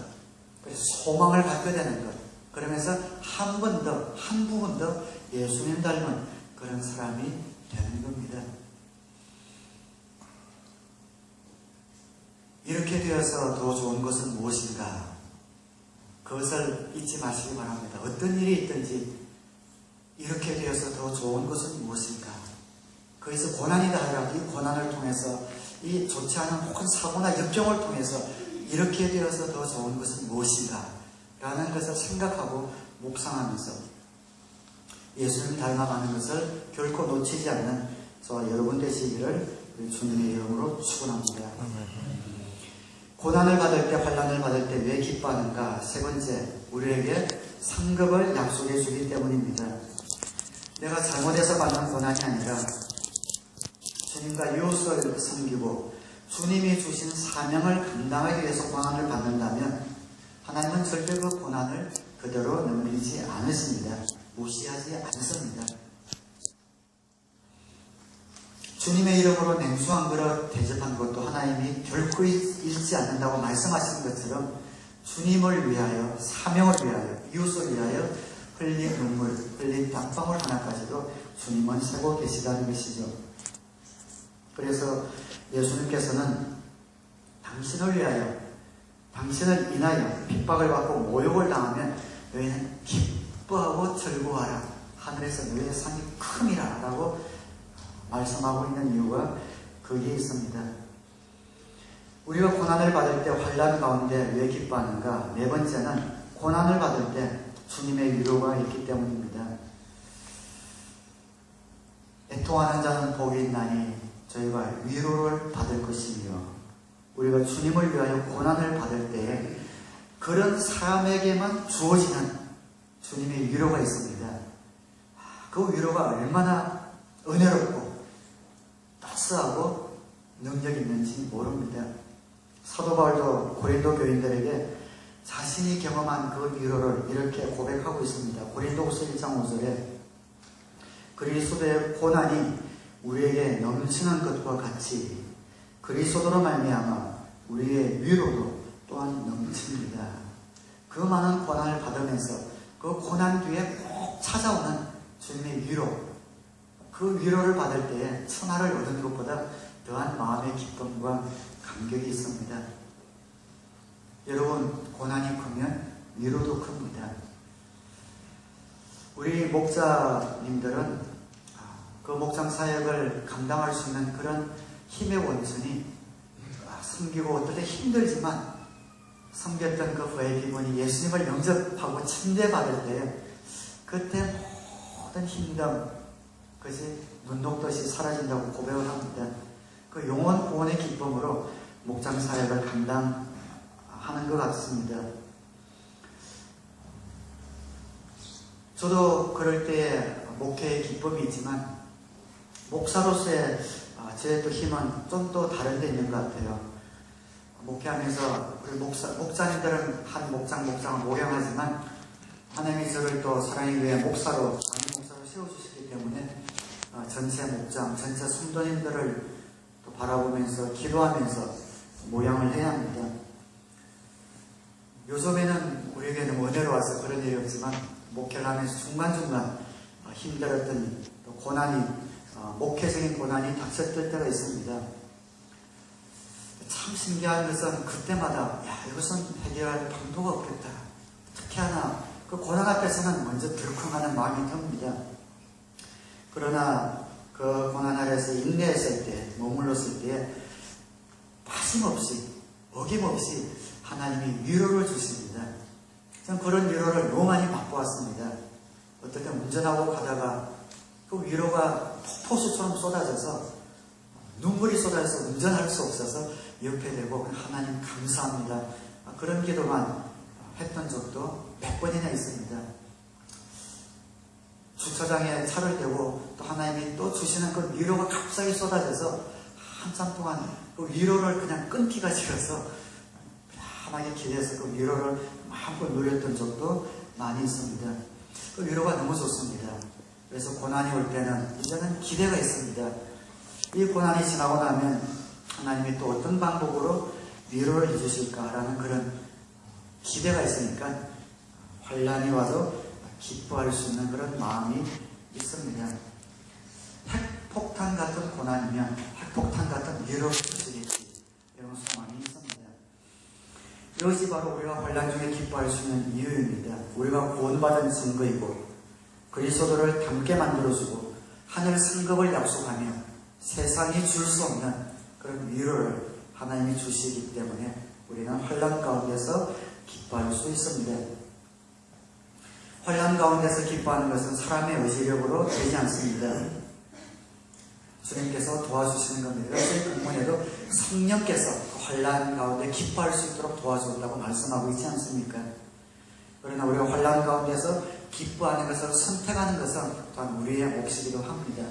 Speaker 1: 그래서 소망을 갖게 되는 것, 그러면서 한 번 더, 한 부분 더 예수님 닮은 그런 사람이 되는 겁니다. 이렇게 되어서 더 좋은 것은 무엇인가? 그것을 잊지 마시기 바랍니다. 어떤 일이 있든지 이렇게 되어서 더 좋은 것은 무엇인가? 거기서 고난이다 하더라도 이 고난을 통해서, 이 좋지 않은 혹은 사고나 역경을 통해서 이렇게 되어서 더 좋은 것은 무엇인가? 라는 것을 생각하고 묵상하면서 예수님 닮아가는 것을 결코 놓치지 않는 저와 여러분 되시기를 주님의 이름으로 축원합니다. 고난을 받을 때, 환난을 받을 때 왜 기뻐하는가? 세 번째, 우리에게 상급을 약속해 주기 때문입니다. 내가 잘못해서 받는 고난이 아니라 주님과 이웃을 섬기고 주님이 주신 사명을 감당하기 위해서 고난을 받는다면 하나님은 절대 그 고난을 그대로 넘기지 않으십니다. 무시하지 않습니다. 주님의 이름으로 냉수 한 그릇 대접한 것도 하나님이 결코 잃지 않는다고 말씀하시는 것처럼 주님을 위하여, 사명을 위하여, 이웃을 위하여 흘린 눈물, 흘린 땀방울 하나까지도 주님은 세고 계시다는 것이죠. 그래서 예수님께서는 당신을 위하여, 당신을 인하여 핍박을 받고 모욕을 당하면 너희는 기뻐하고 즐거워하라. 하늘에서 너희의 상이 큼이라 라고 말씀하고 있는 이유가 거기에 있습니다. 우리가 고난을 받을 때 환난 가운데 왜 기뻐하는가? 네 번째는 고난을 받을 때 주님의 위로가 있기 때문입니다. 애통하는 자는 복이 있나니 저희가 위로를 받을 것이며, 우리가 주님을 위하여 고난을 받을 때에 그런 사람에게만 주어지는 주님의 위로가 있습니다. 그 위로가 얼마나 은혜롭고 따스하고 능력 있는지 모릅니다. 사도 바울도 고린도 교인들에게 자신이 경험한 그 위로를 이렇게 고백하고 있습니다. 고린도후서 1장 5절에 그리스도의 고난이 우리에게 넘치는 것과 같이 그리스도로 말미암아 우리의 위로도 또한 넘칩니다. 그 많은 고난을 받으면서 그 고난 뒤에 꼭 찾아오는 주님의 위로, 그 위로를 받을 때에 천하를 얻은 것보다 더한 마음의 기쁨과 감격이 있습니다. 여러분, 고난이 크면 위로도 큽니다. 우리 목자님들은 그 목장 사역을 감당할 수 있는 그런 힘의 원천이 섬기고 어떨 때 힘들지만 섬겼던 그 후의 기분이 예수님을 영접하고 침대받을 때 그때 모든 힘듦 그것이 눈 녹듯이 사라진다고 고백을 합니다. 그 영원 구원의 기쁨으로 목장 사역을 감당하는 것 같습니다. 저도 그럴 때에 목회의 기쁨이 있지만 목사로서의 제 또 힘은 좀 또 다른 데 있는 것 같아요. 목회하면서 우리 목사님들은 한 목장을 모양하지만 하나님이 저를 또 사랑의 교회 목사로 세워주시기 때문에 전체 목장, 전체 성도님들을 또 바라보면서 기도하면서 모양을 해야 합니다. 요즘에는 우리에게는 은혜로 와서 그런 일이 없지만 목회를 하면서 중간중간 힘들었던 또 고난이 목회적인 고난이 닥쳤을 때가 있습니다. 참 신기한 것은 그때마다 이것은 해결할 방도가 없겠다. 어떻게 하나 그 고난 앞에서는 먼저 들컹하는 마음이 듭니다. 그러나 그 고난 아래에서 인내했을 때, 머물렀을 때 빠짐없이 어김없이 하나님이 위로를 주십니다. 저는 그런 위로를 너무 많이 맛보았습니다. 어떻게 운전하고 가다가 그 위로가 폭포수처럼 쏟아져서 눈물이 쏟아져서 운전할 수 없어서 옆에 대고 하나님 감사합니다. 그런 기도만 했던 적도 몇 번이나 있습니다. 주차장에 차를 대고 또 하나님이 또 주시는 그 위로가 갑자기 쏟아져서 한참 동안 그 위로를 그냥 끊기가 싫어서 편하게 기대해서 그 위로를 마음껏 누렸던 적도 많이 있습니다. 그 위로가 너무 좋습니다. 그래서 고난이 올 때는 이제는 기대가 있습니다. 이 고난이 지나고 나면 하나님이 또 어떤 방법으로 위로를 해주실까라는 그런 기대가 있으니까 환난이 와도 기뻐할 수 있는 그런 마음이 있습니다. 핵폭탄 같은 고난이면 핵폭탄 같은 위로를 주시겠지, 이런 소망이 있습니다. 이것이 바로 우리가 환난 중에 기뻐할 수 있는 이유입니다. 우리가 구원받은 증거이고 그리스도를 닮게 만들어주고 하늘 상급을 약속하며 세상이 줄 수 없는 그런 위로를 하나님이 주시기 때문에 우리는 환난 가운데서 기뻐할 수 있습니다. 환난 가운데서 기뻐하는 것은 사람의 의지력으로 되지 않습니다. 주님께서 도와주시는 겁니다. 그래서 본문에도 성령께서 환난 가운데 기뻐할 수 있도록 도와줬다고 말씀하고 있지 않습니까? 그러나 우리가 환난 가운데서 기뻐하는 것을 선택하는 것은 또한 우리의 몫이기도 합니다.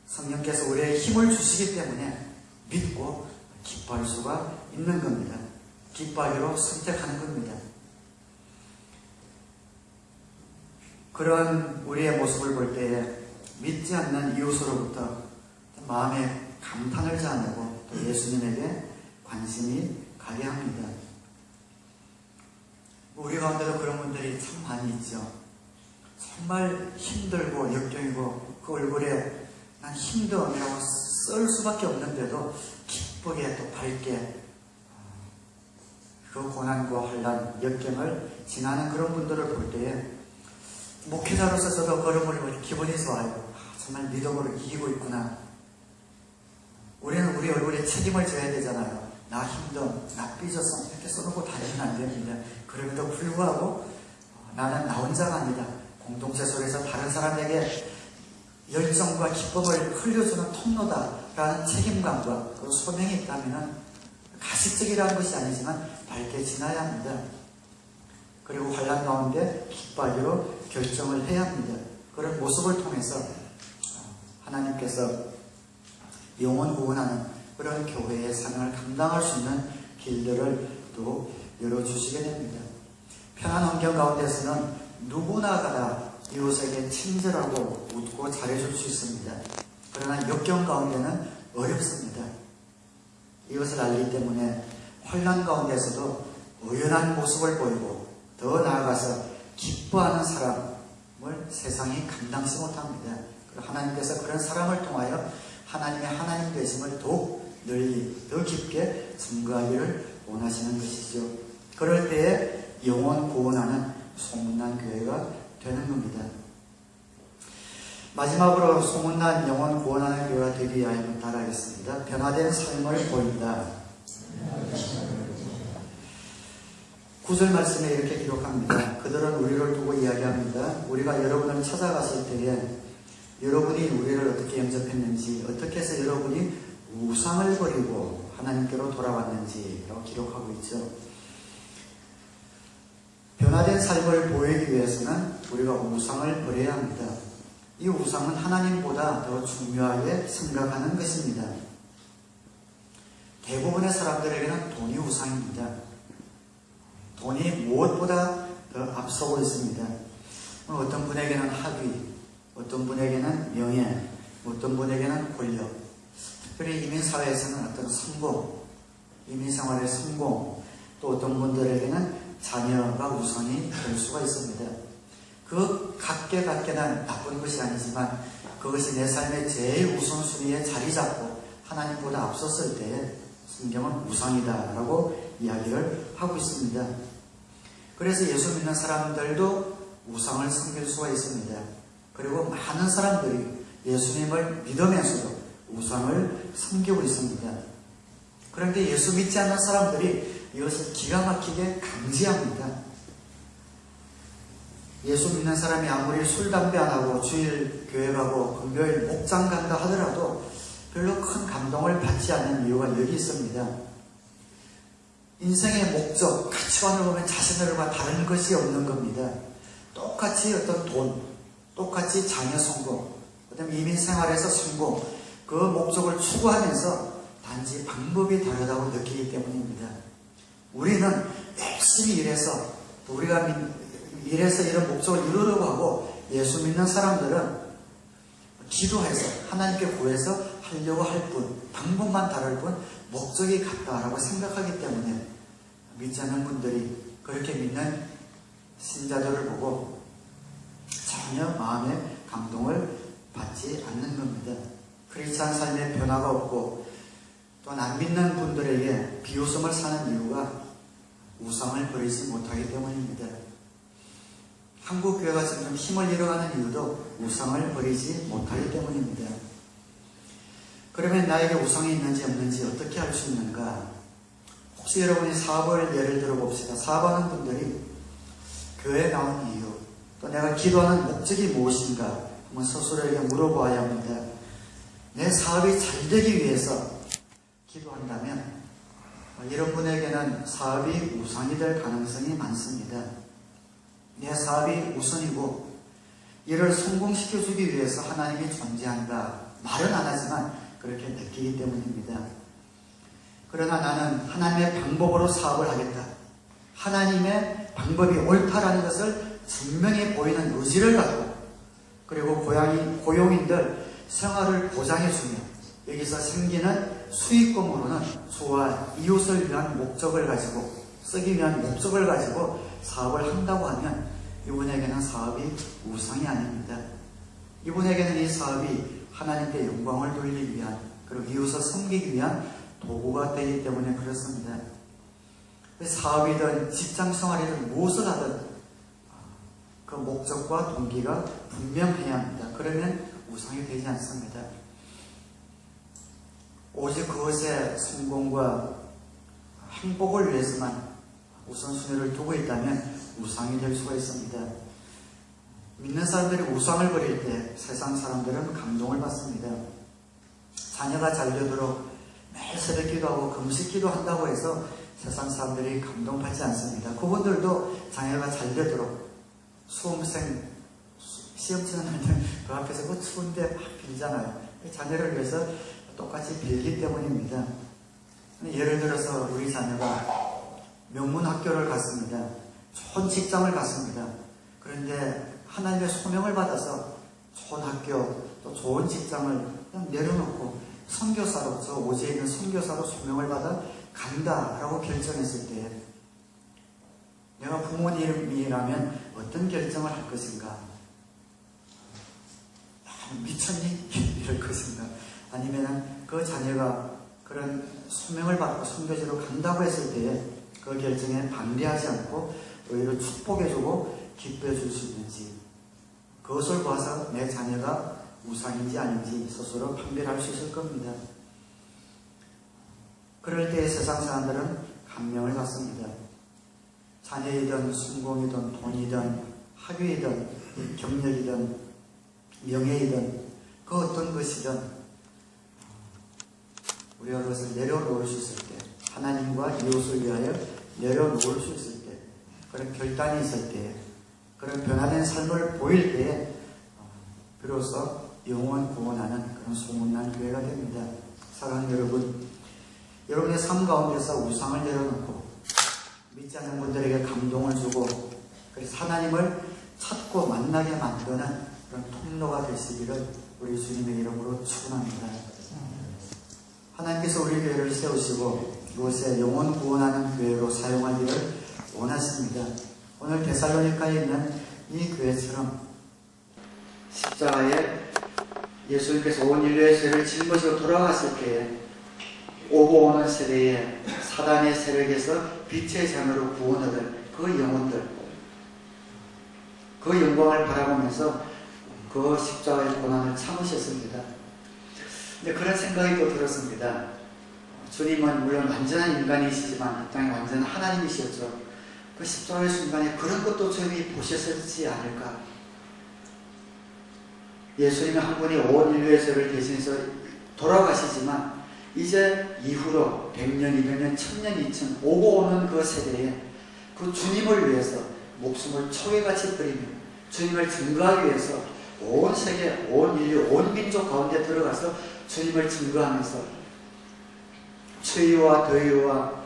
Speaker 1: 성령께서 우리의 힘을 주시기 때문에 믿고 기뻐할 수가 있는 겁니다. 기뻐하기로 선택하는 겁니다. 그런 우리의 모습을 볼 때에 믿지 않는 이웃으로부터 마음에 감탄을 자아내고 또 예수님에게 관심이 가게 합니다. 우리 가운데도 그런 분들이 참 많이 있죠. 정말 힘들고 역경이고 그 얼굴에 난 힘듦이라고 쓸 수밖에 없는데도 기쁘게 또 밝게 그 고난과 환난, 역경을 지나는 그런 분들을 볼 때에 목회자로서 저도 그런 걸 기분이 좋아요. 정말 믿음으로 이기고 있구나. 우리는 우리 얼굴에 책임을 져야 되잖아요. 나 힘듦, 나 삐졌어 이렇게 써놓고 다니면 안 됩니다. 그럼에도 불구하고 나는 나 혼자가 아니다. 공동체 속에서 다른 사람에게 열정과 기쁨을 흘려주는 통로다라는 책임감과 그 소명이 있다면 가식적이라는 것이 아니지만 밝게 지나야 합니다. 그리고 환난 가운데 기뻐하기로 결정을 해야 합니다. 그런 모습을 통해서 하나님께서 영혼 구원하는 그런 교회의 사명을 감당할 수 있는 길들을 또 열어주시게 됩니다. 편한 환경 가운데서는 누구나가 이웃에게 친절하고 웃고 잘해줄 수 있습니다. 그러나 역경 가운데는 어렵습니다. 이것을 알기 때문에 환난 가운데서도 의연한 모습을 보이고 더 나아가서 기뻐하는 사람을 세상이 감당치 못합니다. 하나님께서 그런 사람을 통하여 하나님의 하나님 되심을 더욱 널리 더 깊게 증거하기를 원하시는 것이죠. 그럴 때에 영혼 구원하는 소문난 교회가 되는 겁니다. 마지막으로 소문난 영혼 구원하는 교회가 되기 위하여 따라하겠습니다. 변화된 삶을 보인다. 9절 말씀에 이렇게 기록합니다. 그들은 우리를 두고 이야기합니다. 우리가 여러분을 찾아갔을 때에 여러분이 우리를 어떻게 영접했는지, 어떻게 해서 여러분이 우상을 버리고 하나님께로 돌아왔는지라고 기록하고 있죠. 변화된 삶을 보이기 위해서는 우리가 우상을 버려야 합니다. 이 우상은 하나님보다 더 중요하게 생각하는 것입니다. 대부분의 사람들에게는 돈이 우상입니다. 돈이 무엇보다 더 앞서고 있습니다. 어떤 분에게는 학위, 어떤 분에게는 명예, 어떤 분에게는 권력, 특별히 이민사회에서는 어떤 성공, 이민생활의 성공, 또 어떤 분들에게는 자녀가 우선이 될 수가 있습니다. 그 각계각계는 나쁜 것이 아니지만 그것이 내 삶의 제일 우선순위에 자리 잡고 하나님보다 앞섰을 때에 성경은 우상이다 라고 이야기를 하고 있습니다. 그래서 예수 믿는 사람들도 우상을 섬길 수가 있습니다. 그리고 많은 사람들이 예수님을 믿으면서도 우상을 섬기고 있습니다. 그런데 예수 믿지 않는 사람들이 이것을 기가 막히게 감지합니다. 예수 믿는 사람이 아무리 술, 담배 안 하고 주일 교회 가고 금요일 목장 간다 하더라도 별로 큰 감동을 받지 않는 이유가 여기 있습니다. 인생의 목적, 가치관을 보면 자신들과 다른 것이 없는 겁니다. 똑같이 어떤 돈, 똑같이 자녀 성공, 그다음에 이민 생활에서 성공, 그 목적을 추구하면서 단지 방법이 다르다고 느끼기 때문입니다. 우리는 열심히 일해서 우리가 일해서 이런 목적을 이루려고 하고 예수 믿는 사람들은 기도해서 하나님께 구해서 하려고 할 뿐, 방법만 다를 뿐 목적이 같다라고 생각하기 때문에 믿지 않는 분들이 그렇게 믿는 신자들을 보고 전혀 마음의 감동을 받지 않는 겁니다. 크리스찬 삶에 변화가 없고 또 안 믿는 분들에게 비웃음을 사는 이유가 우상을 버리지 못하기 때문입니다. 한국 교회가 점점 힘을 잃어가는 이유도 우상을 버리지 못하기 때문입니다. 그러면 나에게 우상이 있는지 없는지 어떻게 알 수 있는가? 혹시 여러분이 사업을 예를 들어 봅시다. 사업하는 분들이 교회에 나온 이유, 또 내가 기도하는 목적이 무엇인가 한번 스스로에게 물어보아야 합니다. 내 사업이 잘 되기 위해서 기도한다면 이런 분에게는 사업이 우상이 될 가능성이 많습니다. 내 사업이 우선이고 이를 성공시켜주기 위해서 하나님이 존재한다 말은 안 하지만 그렇게 느끼기 때문입니다. 그러나 나는 하나님의 방법으로 사업을 하겠다, 하나님의 방법이 옳다라는 것을 분명히 보이는 의지를 갖고, 그리고 고용인들 생활을 보장해주며 여기서 생기는 수익금으로는 저와 이웃을 위한 목적을 가지고, 쓰기 위한 목적을 가지고 사업을 한다고 하면 이분에게는 사업이 우상이 아닙니다. 이분에게는 이 사업이 하나님께 영광을 돌리기 위한, 그리고 이웃을 섬기기 위한 도구가 되기 때문에 그렇습니다. 사업이든 직장생활이든 무엇을 하든 그 목적과 동기가 분명해야 합니다. 그러면 우상이 되지 않습니다. 오직 그것의 성공과 행복을 위해서만 우선순위를 두고 있다면 우상이 될 수가 있습니다. 믿는 사람들이 우상을 버릴 때 세상 사람들은 감동을 받습니다. 자녀가 잘 되도록 매일 새벽 기도하고 금식 기도한다고 해서 세상 사람들이 감동받지 않습니다. 그분들도 자녀가 잘 되도록 수험생 시험 치는 날들 그 앞에서 그 추운데 막 빌잖아요. 자녀를 위해서 똑같이 빌기 때문입니다. 예를 들어서 우리 자녀가 명문학교를 갔습니다. 좋은 직장을 갔습니다. 그런데 하나님의 소명을 받아서 좋은 학교 또 좋은 직장을 그냥 내려놓고 선교사로, 저 오지에 있는 선교사로 소명을 받아 간다라고 결정했을 때 내가 부모님이라면 어떤 결정을 할 것인가? 미쳤니? 이럴 것인가? 아니면 그 자녀가 그런 소명을 받고 선교지로 간다고 했을 때에 그 결정에 반대하지 않고 오히려 축복해주고 기뻐해줄 수 있는지, 그것을 봐서 내 자녀가 우상인지 아닌지 스스로 판별할 수 있을 겁니다. 그럴 때 세상 사람들은 감명을 받습니다. 자녀이든 성공이든 돈이든 학위이든 경력이든 명예이든 그 어떤 것이든 우리가 그것을 내려놓을 수 있을 때, 하나님과 이웃을 위하여 내려놓을 수 있을 때, 그런 결단이 있을 때, 그런 변화된 삶을 보일 때에 비로소 영원 구원하는 그런 소문난 교회가 됩니다. 사랑하는 여러분, 여러분의 삶 가운데서 우상을 내려놓고 믿지 않는 분들에게 감동을 주고 그래서 하나님을 찾고 만나게 만드는 그런 통로가 되시기를 우리 주님의 이름으로 축원합니다. 하나님께서 우리 교회를 세우시고 이곳에 영원 구원하는 교회로 사용하기를 원하십니다. 오늘 데살로니가에 있는 이 교회처럼 십자가에 예수님께서 온 인류의 죄를 짊어지고 돌아갔을 때에 오고 오는 세대에 사단의 세력에서 빛의 자녀로 구원 얻을 그 영혼들, 그 영광을 바라보면서 그 십자가의 고난을 참으셨습니다. 근데 그런 생각이 또 들었습니다. 주님은 물론 완전한 인간이시지만 이 땅에 완전한 하나님이셨죠. 그 십자가의 순간에 그런 것도 주님이 보셨을지 않을까. 예수님은 한 분이 온 인류의 죄를 대신해서 돌아가시지만 이제 이후로 100년, 200년, 1000년, 2000 오고 오는 그 세대에 그 주님을 위해서 목숨을 초계같이 버리며 주님을 증거하기 위해서 온 세계, 온 인류, 온 민족 가운데 들어가서 주님을 증거하면서 추위와 더위와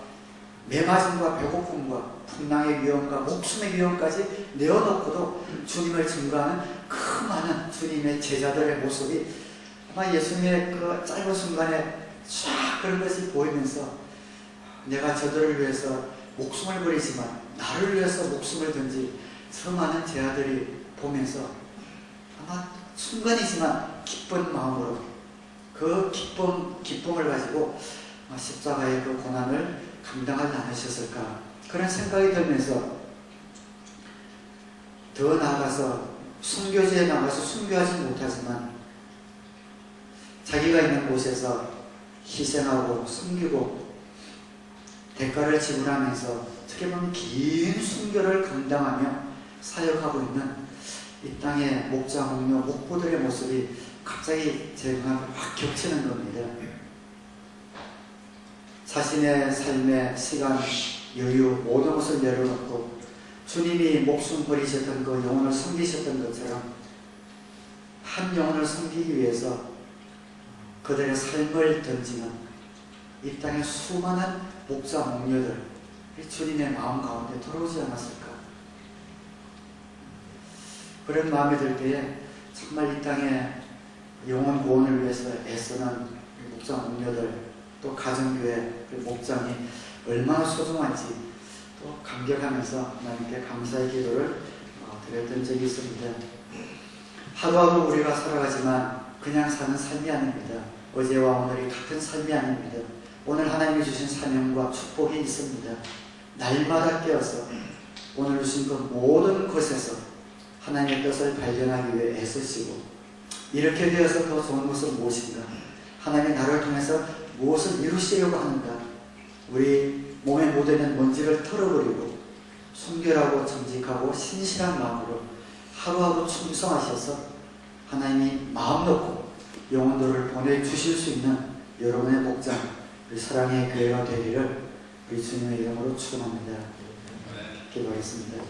Speaker 1: 메마짐과 배고픔과 풍랑의 위험과 목숨의 위험까지 내어놓고도 주님을 증거하는 그 많은 주님의 제자들의 모습이 아마 예수님의 그 짧은 순간에 쫙 그런 것이 보이면서 내가 저들을 위해서 목숨을 버리지만 나를 위해서 목숨을 던지 저 많은 제자들이 보면서 아마 순간이지만 기쁜 마음으로 그 기쁨을 가지고 십자가의 그 고난을 감당하지 않으셨을까 그런 생각이 들면서 더 나아가서 순교지에 나가서 순교하지 못하지만 자기가 있는 곳에서 희생하고 숨기고 대가를 지불하면서 어떻게 보면 긴 순교를 감당하며 사역하고 있는 이 땅의 목자, 목녀, 목포들의 모습이 갑자기 제 눈앞에 확 겹치는 겁니다. 자신의 삶의 시간, 여유, 모든 것을 내려놓고 주님이 목숨 버리셨던 그 영혼을 섬기셨던 것처럼 한 영혼을 섬기기 위해서 그들의 삶을 던지는 이 땅의 수많은 목자, 목녀들 주님의 마음 가운데 들어오지 않았을까. 그런 마음이 들 때에 정말 이 땅에 영혼 구원을 위해서 애쓰는 목자, 목녀들 또 가정교회 그 목장이 얼마나 소중한지 또 감격하면서 하나님께 감사의 기도를 드렸던 적이 있습니다. 하루하루 우리가 살아가지만 그냥 사는 삶이 아닙니다. 어제와 오늘이 같은 삶이 아닙니다. 오늘 하나님이 주신 사명과 축복이 있습니다. 날마다 깨어서 오늘 주신 그 모든 것에서 하나님의 뜻을 발견하기 위해 애쓰시고 이렇게 되어서 더 좋은 것은 무엇인가? 하나님이 나를 통해서 무엇을 이루시려고 하는가? 우리 몸에 묻어있는 먼지를 털어버리고 순결하고 정직하고 신실한 마음으로 하루하루 충성하셔서 하나님이 마음 놓고 영혼들을 보내주실 수 있는 여러분의 목장, 우리 사랑의 교회가 되기를 우리 주님의 이름으로 축원합니다. 기도하겠습니다.